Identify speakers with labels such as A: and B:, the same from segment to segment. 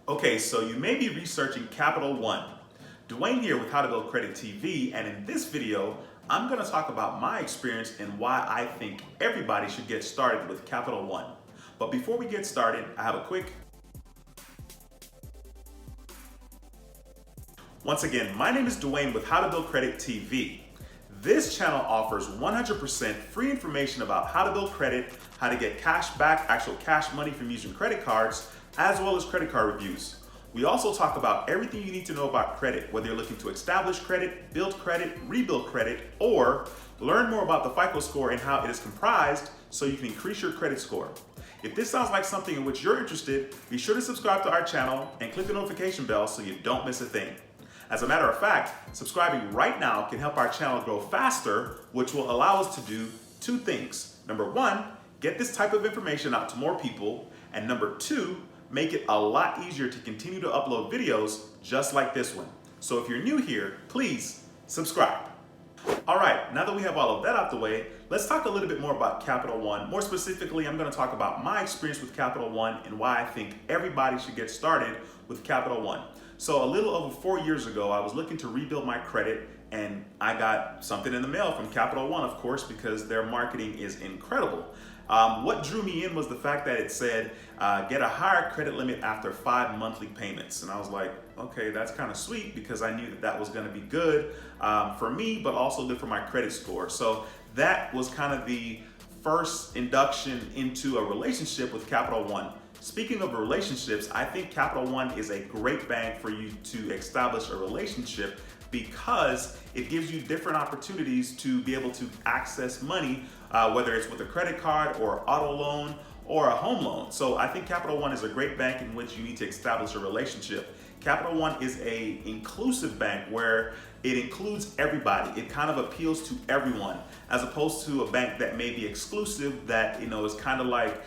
A: Okay, so you may be researching Capital One. Duane here with How to Build Credit TV, and in this video, I'm going to talk about my experience and why I think everybody should get started with Capital One. But before we get started, I have a quick. Once again, my name is Duane with How to Build Credit TV. This channel offers 100% free information about how to build credit, how to get cash back, actual cash money from using credit cards, as well as credit card reviews. We also talk about everything you need to know about credit, whether you're looking to establish credit, build credit, rebuild credit, or learn more about the Fico Score and how it is comprised so you can increase your credit score. If this sounds like something in which you're interested, be sure to subscribe to our channel and click the notification bell so you don't miss a thing. As a matter of fact, subscribing right now can help our channel grow faster, which will allow us to do two things. Number one, get this type of information out to more people, and number two, make it a lot easier to continue to upload videos just like this one. So if you're new here, please subscribe. All right, now that we have all of that out the way, let's talk a little bit more about Capital One. More specifically, I'm going to talk about my experience with Capital One and why I think everybody should get started with Capital One. So a little over 4 years ago, I was looking to rebuild my credit, and I got something in the mail from Capital One, of course, because their marketing is incredible. What drew me in was the fact that it said, get a higher credit limit after 5 monthly payments. And I was like, okay, that's kind of sweet, because I knew that that was going to be good for me, but also good for my credit score. So that was kind of the first induction into a relationship with Capital One. Speaking of relationships, I think Capital One is a great bank for you to establish a relationship because it gives you different opportunities to be able to access money, whether it's with a credit card or auto loan or a home loan. So I think Capital One is a great bank in which you need to establish a relationship. Capital One is an inclusive bank where it includes everybody. It kind of appeals to everyone, as opposed to a bank that may be exclusive, that is kind of like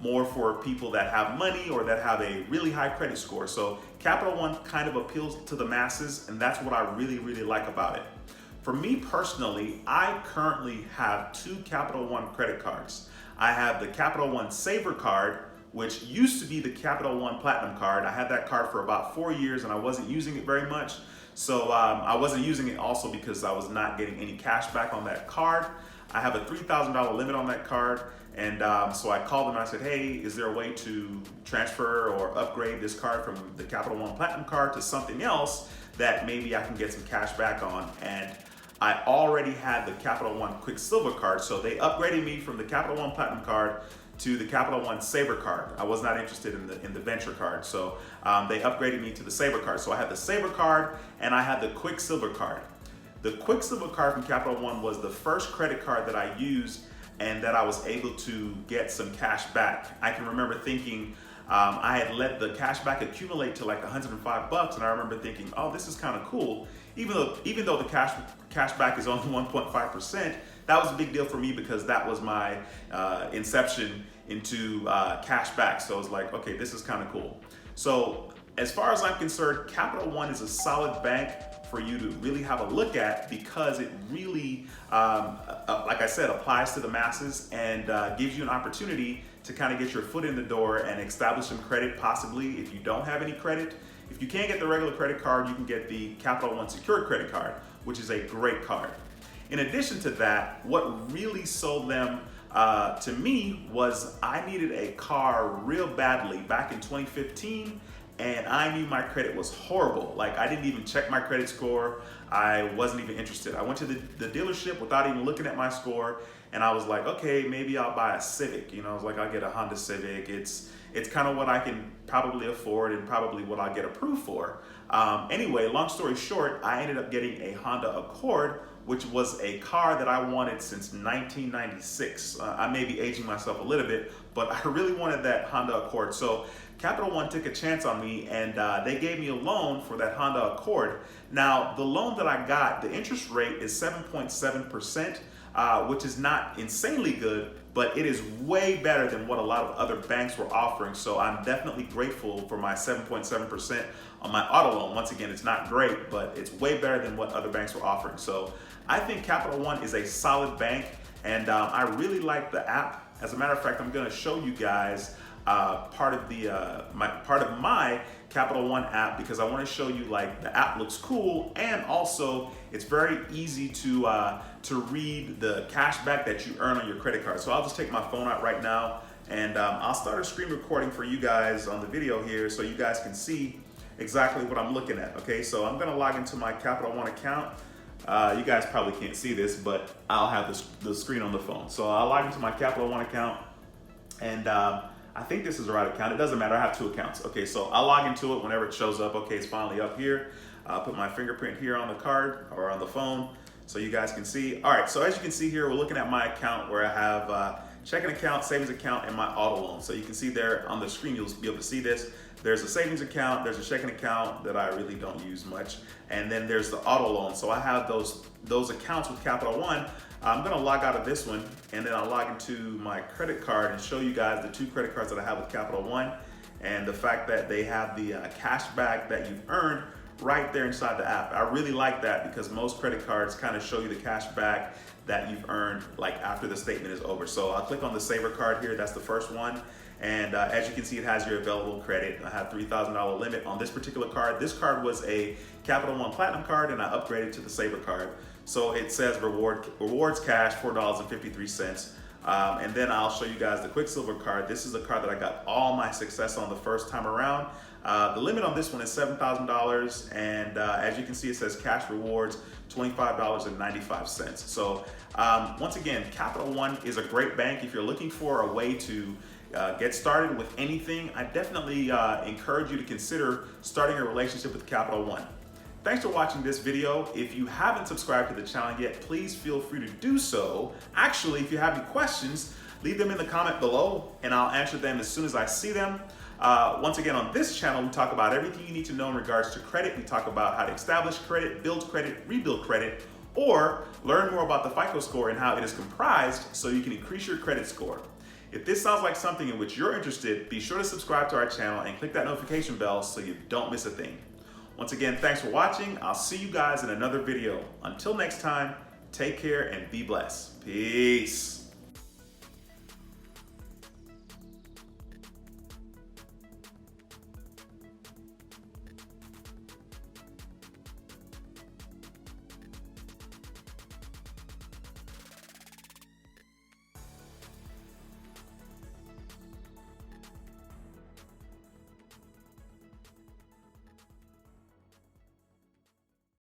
A: more for people that have money or that have a really high credit score. So Capital One kind of appeals to the masses, and that's what I really, really like about it. For me personally, I currently have 2 Capital One credit cards. I have the Capital One Savor card, which used to be the Capital One Platinum card. I had that card for about 4 years and I wasn't using it very much. So I wasn't using it also because I was not getting any cash back on that card. I have a $3,000 limit on that card. And so I called them and I said, hey, is there a way to transfer or upgrade this card from the Capital One Platinum card to something else that maybe I can get some cash back on? And I already had the Capital One Quicksilver card. So they upgraded me from the Capital One Platinum card to the Capital One Savor card. I was not interested in the Venture card, so they upgraded me to the Savor card. So I had the Savor card and I had the Quicksilver card. The Quicksilver card from Capital One was the first credit card that I used and that I was able to get some cash back. I can remember thinking, I had let the cash back accumulate to like $105, and I remember thinking, oh, this is kind of cool. Even though the cash back is only 1.5%, that was a big deal for me because that was my inception into cash back. So I was like, okay, this is kind of cool. So as far as I'm concerned, Capital One is a solid bank for you to really have a look at because it really, like I said, applies to the masses and gives you an opportunity to kind of get your foot in the door and establish some credit, possibly if you don't have any credit. If you can't get the regular credit card, you can get the Capital One secured credit card, which is a great card. In addition to that, what really sold them to me was I needed a car real badly back in 2015, and I knew my credit was horrible. Like, I didn't even check my credit score. I wasn't even interested. I went to the dealership without even looking at my score, and I was like, okay, maybe I'll buy a Civic. I was like, I'll get a Honda Civic. It's kind of what I can probably afford and probably what I'll get approved for. Anyway, long story short, I ended up getting a Honda Accord, which was a car that I wanted since 1996. I may be aging myself a little bit, but I really wanted that Honda Accord. So Capital One took a chance on me, and they gave me a loan for that Honda Accord. Now, the loan that I got, the interest rate is 7.7%, which is not insanely good, but it is way better than what a lot of other banks were offering. So I'm definitely grateful for my 7.7% on my auto loan. Once again, it's not great, but it's way better than what other banks were offering. So I think Capital One is a solid bank, and I really like the app. As a matter of fact, I'm gonna show you guys part of my Capital One app, because I want to show you like the app looks cool, and also it's very easy to read the cash back that you earn on your credit card. So I'll just take my phone out right now, and I'll start a screen recording for you guys on the video here so you guys can see exactly what I'm looking at. Okay, so I'm gonna log into my Capital One account. You guys probably can't see this, but I'll have the screen on the phone. So I'll log into my Capital One account, and I think this is the right account. It doesn't matter, I have two accounts. Okay, so I'll log into it whenever it shows up. Okay, it's finally up here. I'll put my fingerprint here on the card or on the phone so you guys can see. All right, so as you can see here, we're looking at my account where I have checking account, savings account, and my auto loan. So you can see there on the screen, you'll be able to see this. There's a savings account, there's a checking account that I really don't use much, and then there's the auto loan. So I have those accounts with Capital One. I'm gonna log out of this one, and then I'll log into my credit card and show you guys the two credit cards that I have with Capital One, and the fact that they have the cash back that you've earned right there inside the app. I really like that because most credit cards kind of show you the cash back that you've earned like after the statement is over. So I'll click on the Savor card here, that's the first one. And as you can see, it has your available credit. I have $3,000 limit on this particular card. This card was a Capital One Platinum card, and I upgraded to the Savor card. So it says rewards cash, $4.53. And then I'll show you guys the Quicksilver card. This is a card that I got all my success on the first time around. The limit on this one is $7,000, and as you can see, it says cash rewards, $25.95. So once again, Capital One is a great bank. If you're looking for a way to get started with anything, I definitely encourage you to consider starting a relationship with Capital One. Thanks for watching this video. If you haven't subscribed to the channel yet, please feel free to do so. Actually, if you have any questions, leave them in the comment below and I'll answer them as soon as I see them. Once again, on this channel, we talk about everything you need to know in regards to credit. We talk about how to establish credit, build credit, rebuild credit, or learn more about the Fico Score and how it is comprised so you can increase your credit score. If this sounds like something in which you're interested, be sure to subscribe to our channel and click that notification bell so you don't miss a thing. Once again, thanks for watching. I'll see you guys in another video. Until next time, take care and be blessed. Peace.